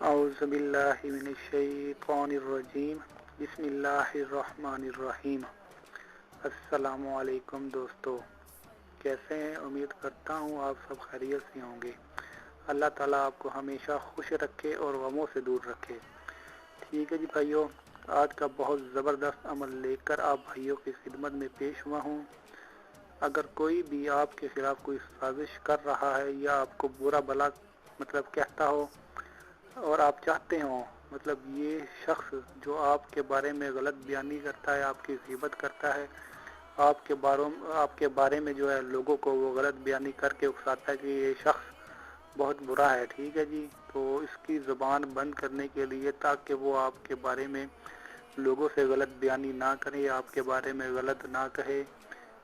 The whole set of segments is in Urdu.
اعوذ باللہ من الشیطان الرجیم بسم اللہ الرحمن الرحیم۔ السلام علیکم دوستو، کیسے ہیں؟ امید کرتا ہوں آپ سب خیریت سے ہوں گے۔ اللہ تعالیٰ آپ کو ہمیشہ خوش رکھے اور غموں سے دور رکھے۔ ٹھیک ہے جی بھائیو، آج کا بہت زبردست عمل لے کر آپ بھائیوں کی خدمت میں پیش ہوا ہوں۔ اگر کوئی بھی آپ کے خلاف کوئی سازش کر رہا ہے یا آپ کو برا بھلا کہتا ہو اور آپ چاہتے ہوں یہ شخص جو آپ کے بارے میں غلط بیانی کرتا ہے، آپ کی غیبت کرتا ہے، آپ کے بارے میں جو ہے لوگوں کو وہ غلط بیانی کر کے اکساتا ہے کہ یہ شخص بہت برا ہے، ٹھیک ہے جی، تو اس کی زبان بند کرنے کے لیے، تاکہ وہ آپ کے بارے میں لوگوں سے غلط بیانی نہ کرے، آپ کے بارے میں غلط نہ کہے،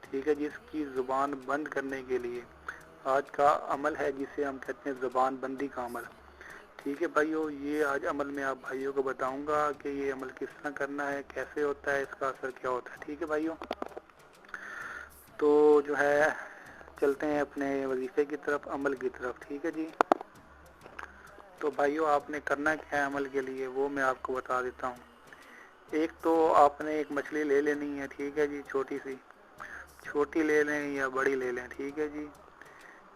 ٹھیک ہے جی، اس کی زبان بند کرنے کے لیے آج کا عمل ہے جسے ہم کہتے ہیں زبان بندی کا عمل۔ ٹھیک ہے بھائیو، یہ آج عمل میں آپ بھائیوں کو بتاؤں گا کہ یہ عمل کس طرح کرنا ہے، کیسے ہوتا ہے، اس کا اثر کیا ہوتا ہے۔ ٹھیک ہے بھائیو، تو جو ہے چلتے ہیں اپنے وظیفے کی طرف، عمل کی طرف۔ ٹھیک ہے جی، تو بھائیو آپ نے کرنا کیا ہے عمل کے لیے وہ میں آپ کو بتا دیتا ہوں۔ ایک تو آپ نے ایک مچھلی لے لینی ہے، ٹھیک ہے جی، چھوٹی لے لیں یا بڑی لے لیں، ٹھیک ہے جی۔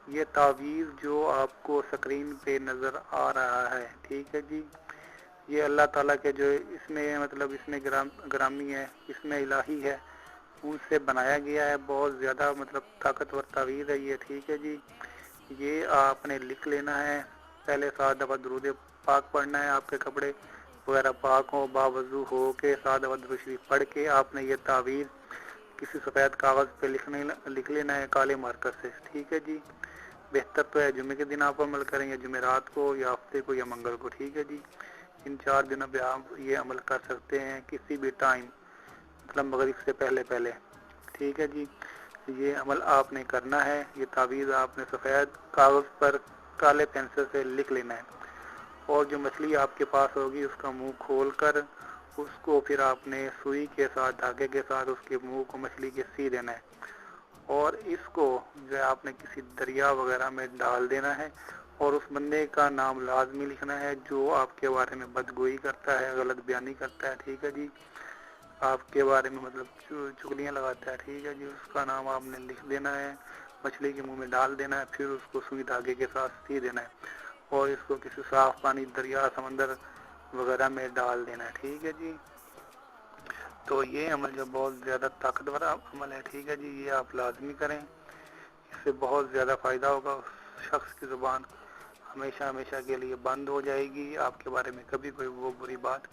یہ تعویذ جو آپ کو سکرین پہ نظر آ رہا ہے، ٹھیک ہے جی، یہ اللہ تعالیٰ کے جو اس میں گرامی ہے، اس میں الہی ہے، ان سے بنایا گیا ہے، بہت زیادہ طاقتور تعویذ ہے یہ، ٹھیک ہے جی۔ یہ آپ نے لکھ لینا ہے، پہلے 7 دفعہ درود پاک پڑھنا ہے، آپ کے کپڑے وغیرہ پاک ہو، باوضو ہو کے 7 دفعہ درود شریف پڑھ کے آپ نے یہ تعویذ کسی سفید کاغذ پہ لکھ لینا ہے کالے مارکر سے، ٹھیک ہے جی۔ بہتر تو ہے جمعے کے دن آپ عمل کریں، یا جمعرات کو، یا ہفتے کو، یا منگل کو، ٹھیک ہے جی۔ ان 4 دنوں پہ آپ یہ عمل کر سکتے ہیں کسی بھی ٹائم، مغرب سے پہلے، ٹھیک ہے جی۔ یہ عمل آپ نے کرنا ہے، یہ تعویذ آپ نے سفید کاغذ پر کالے پینسل سے لکھ لینا ہے، اور جو مچھلی آپ کے پاس ہوگی اس کا منہ کھول کر اس کو پھر آپ نے سوئی کے ساتھ، دھاگے کے ساتھ اس کے منہ کو مچھلی کے سی دینا ہے، اور اس کو جو ہے آپ نے کسی دریا وغیرہ میں ڈال دینا ہے، اور اس بندے کا نام لازمی لکھنا ہے جو آپ کے بارے میں بدگوئی کرتا ہے، غلط بیانی کرتا ہے، ٹھیک ہے جی، آپ کے بارے میں چغلیاں لگاتا ہے، ٹھیک ہے جی، اس کا نام آپ نے لکھ دینا ہے، مچھلی کے منہ میں ڈال دینا ہے، پھر اس کو سوئی دھاگے کے ساتھ سی دینا ہے، اور اس کو کسی صاف پانی، دریا، سمندر وغیرہ میں ڈال دینا ہے، ٹھیک ہے جی۔ تو یہ عمل جو بہت زیادہ طاقتور عمل ہے، ٹھیک ہے جی، یہ آپ لازمی کریں، اس سے بہت زیادہ فائدہ ہوگا، اس شخص کی زبان ہمیشہ کے لیے بند ہو جائے گی، آپ کے بارے میں کبھی کوئی وہ بری بات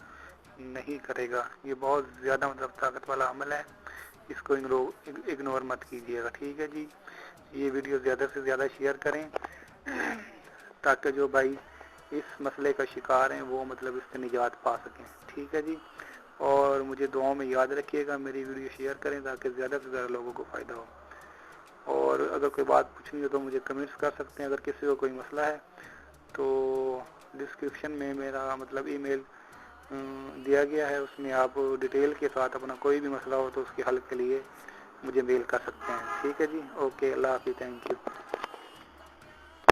نہیں کرے گا۔ یہ بہت زیادہ طاقت والا عمل ہے، اس کو اگنور مت کیجیے گا، ٹھیک ہے جی۔ یہ ویڈیو زیادہ سے زیادہ شیئر کریں تاکہ جو بھائی اس مسئلے کا شکار ہیں وہ اس سے نجات پا سکیں، ٹھیک ہے جی۔ اور مجھے دعاؤں میں یاد رکھیے گا، میری ویڈیو شیئر کریں تاکہ زیادہ سے زیادہ لوگوں کو فائدہ ہو، اور اگر کوئی بات پوچھنی ہے تو مجھے کمنٹس کر سکتے ہیں، اگر کسی کو کوئی مسئلہ ہے تو ڈسکرپشن میں میرا ای میل دیا گیا ہے، اس میں آپ ڈیٹیل کے ساتھ اپنا کوئی بھی مسئلہ ہو تو اس کے حل کے لیے مجھے میل کر سکتے ہیں، ٹھیک ہے جی۔ اوکے، اللہ حافظ، تھینک یو۔